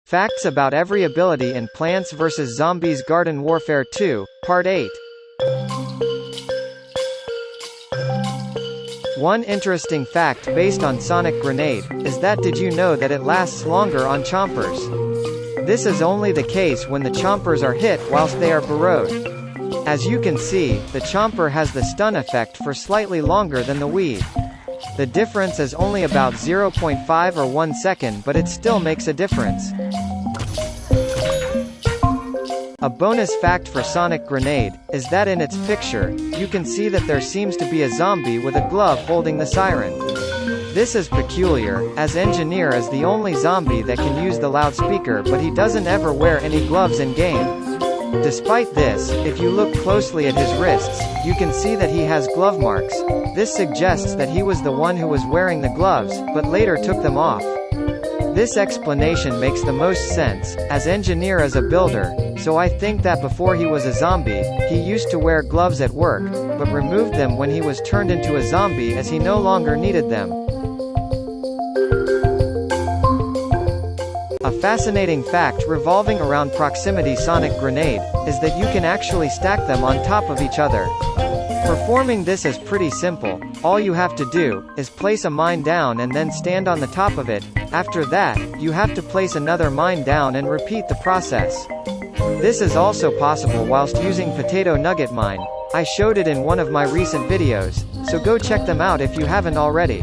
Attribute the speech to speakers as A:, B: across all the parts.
A: Facts about every ability in Plants vs. Zombies Garden Warfare 2, Part 8. One interesting fact based on Sonic Grenade, is that did you know that it lasts longer on chompers? This is only the case when the chompers are hit whilst they are burrowed. As you can see, the chomper has the stun effect for slightly longer than the weed. The difference is only about 0.5 or 1 second, but it still makes a difference. A bonus fact for Sonic Grenade, is that in its picture, you can see that there seems to be a zombie with a glove holding the siren. This is peculiar, as Engineer is the only zombie that can use the loudspeaker, but he doesn't ever wear any gloves in game. Despite this, if you look closely at his wrists, you can see that he has glove marks. This suggests that he was the one who was wearing the gloves, but later took them off. This explanation makes the most sense, as Engineer is a builder, so I think that before he was a zombie, he used to wear gloves at work, but removed them when he was turned into a zombie as he no longer needed them. A fascinating fact revolving around Proximity Sonic Grenade, is that you can actually stack them on top of each other. Performing this is pretty simple. All you have to do, is place a mine down and then stand on the top of it. After that, you have to place another mine down and repeat the process. This is also possible whilst using Potato Nugget Mine. I showed it in one of my recent videos, so go check them out if you haven't already.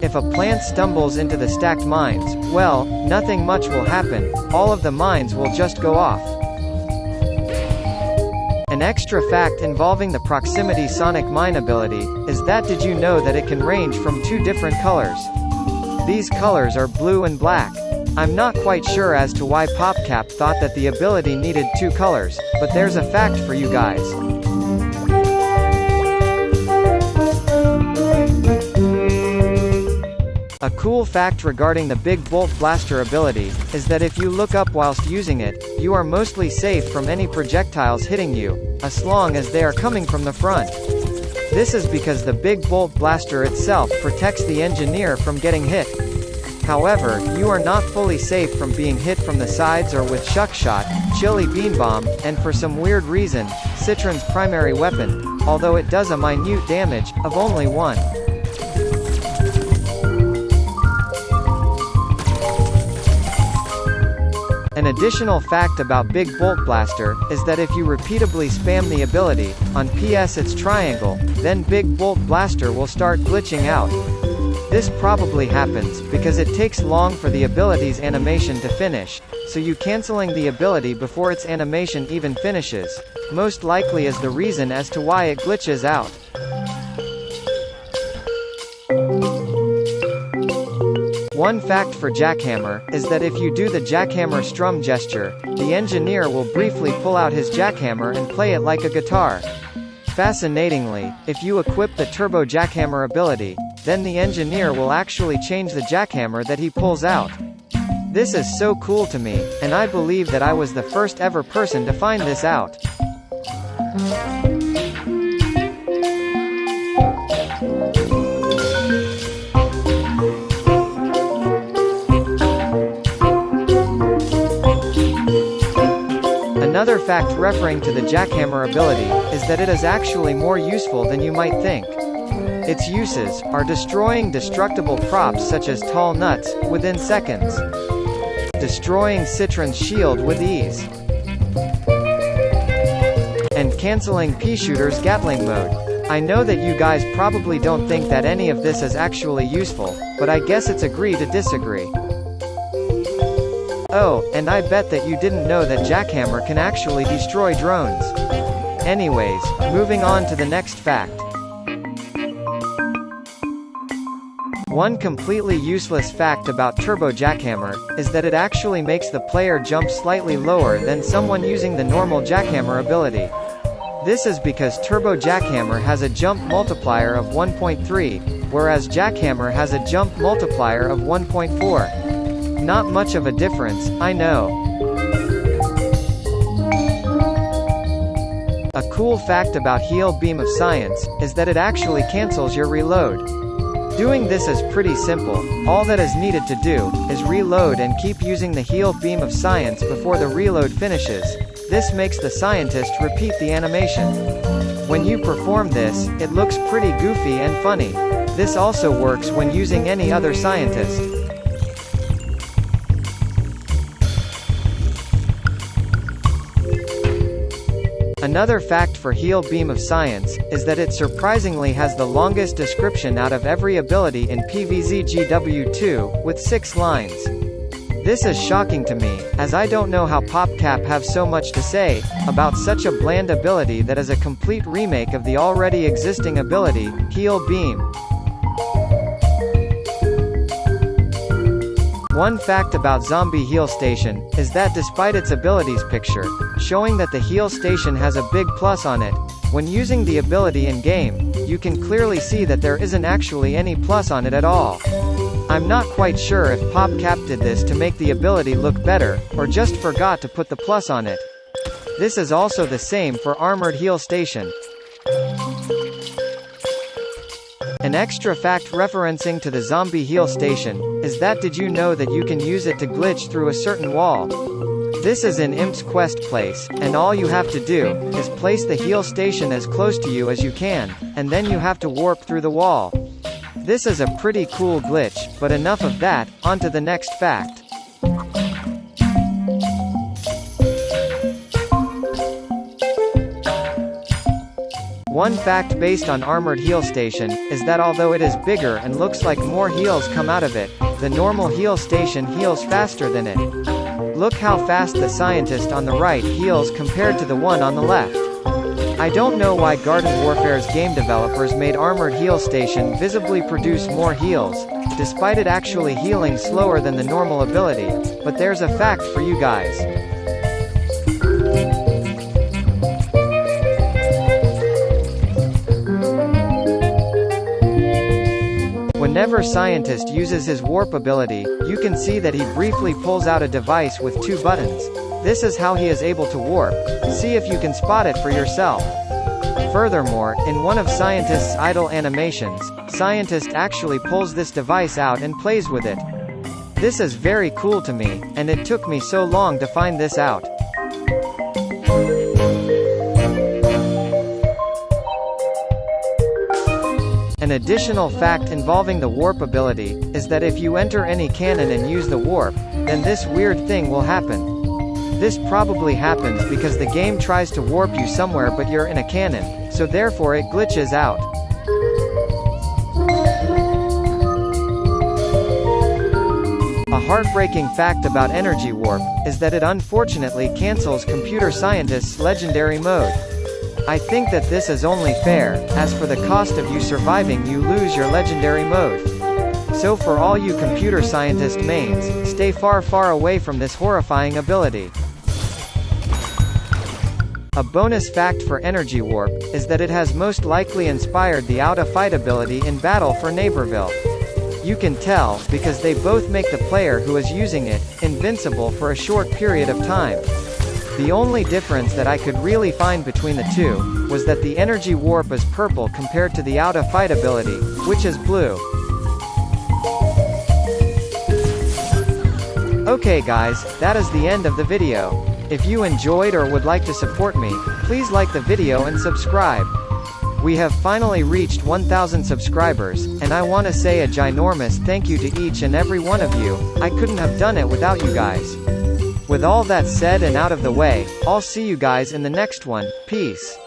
A: If a plant stumbles into the stacked mines, well, nothing much will happen, all of the mines will just go off. An extra fact involving the Proximity Sonic Mine ability, is that did you know that it can range from 2 different colors? These colors are blue and black. I'm not quite sure as to why PopCap thought that the ability needed 2 colors, but there's a fact for you guys. A cool fact regarding the Big Bolt Blaster ability, is that if you look up whilst using it, you are mostly safe from any projectiles hitting you, as long as they are coming from the front. This is because the Big Bolt Blaster itself protects the Engineer from getting hit. However, you are not fully safe from being hit from the sides or with Shuck Shot, Chili Bean Bomb, and for some weird reason, Citron's primary weapon, although it does a minute damage, of only 1. An additional fact about Big Bolt Blaster, is that if you repeatedly spam the ability, on PS it's triangle, then Big Bolt Blaster will start glitching out. This probably happens, because it takes long for the ability's animation to finish, so you cancelling the ability before its animation even finishes, most likely is the reason as to why it glitches out. One fact for Jackhammer, is that if you do the Jackhammer strum gesture, the Engineer will briefly pull out his jackhammer and play it like a guitar. Fascinatingly, if you equip the Turbo Jackhammer ability, then the Engineer will actually change the jackhammer that he pulls out. This is so cool to me, and I believe that I was the first ever person to find this out. Another fact referring to the jackhammer ability, is that it is actually more useful than you might think. Its uses, are destroying destructible props such as tall nuts, within seconds. Destroying Citron's shield with ease. And cancelling P-Shooter's Gatling mode. I know that you guys probably don't think that any of this is actually useful, but I guess it's agree to disagree. Oh, and I bet that you didn't know that Jackhammer can actually destroy drones. Anyways, moving on to the next fact. One completely useless fact about Turbo Jackhammer, is that it actually makes the player jump slightly lower than someone using the normal Jackhammer ability. This is because Turbo Jackhammer has a jump multiplier of 1.3, whereas Jackhammer has a jump multiplier of 1.4. Not much of a difference, I know. A cool fact about Heal Beam of Science, is that it actually cancels your reload. Doing this is pretty simple. All that is needed to do is reload and keep using the heal beam of science before the reload finishes. This makes the scientist repeat the animation. When you perform this, it looks pretty goofy and funny. This also works when using any other scientist. Another fact for Heal Beam of Science is that it surprisingly has the longest description out of every ability in PvZ GW2, with 6 lines. This is shocking to me, as I don't know how PopCap have so much to say about such a bland ability that is a complete remake of the already existing ability, Heal Beam. One fact about Zombie Heal Station is that despite its abilities picture showing that the heal station has a big plus on it, when using the ability in-game, you can clearly see that there isn't actually any plus on it at all. I'm not quite sure if PopCap did this to make the ability look better, or just forgot to put the plus on it. This is also the same for Armored Heal Station. An extra fact referencing to the Zombie Heal Station is that did you know that you can use it to glitch through a certain wall? This is in Imp's Quest place, and all you have to do is place the heal station as close to you as you can, and then you have to warp through the wall. This is a pretty cool glitch, but enough of that, onto the next fact. One fact based on Armored Heal Station is that although it is bigger and looks like more heals come out of it, the normal heal station heals faster than it. Look how fast the scientist on the right heals compared to the one on the left. I don't know why Garden Warfare's game developers made Armored Heal Station visibly produce more heals, despite it actually healing slower than the normal ability, but there's a fact for you guys. Whenever Scientist uses his warp ability, you can see that he briefly pulls out a device with 2 buttons. This is how he is able to warp. See if you can spot it for yourself. Furthermore, in one of Scientist's idle animations, Scientist actually pulls this device out and plays with it. This is very cool to me, and it took me so long to find this out. An additional fact involving the warp ability is that if you enter any cannon and use the warp, then this weird thing will happen. This probably happens because the game tries to warp you somewhere but you're in a cannon, so therefore it glitches out. A heartbreaking fact about Energy Warp is that it unfortunately cancels Computer Scientist's legendary mode. I think that this is only fair, as for the cost of you surviving you lose your legendary mode. So for all you computer scientist mains, stay far away from this horrifying ability. A bonus fact for Energy Warp is that it has most likely inspired the out-of-fight ability in Battle for Neighborville. You can tell, because they both make the player who is using it, invincible for a short period of time. The only difference that I could really find between the two was that the Energy Warp is purple compared to the out-of-fight ability, which is blue. Okay guys, that is the end of the video. If you enjoyed or would like to support me, please like the video and subscribe. We have finally reached 1,000 subscribers, and I want to say a ginormous thank you to each and every one of you. I couldn't have done it without you guys. With all that said and out of the way, I'll see you guys in the next one. Peace.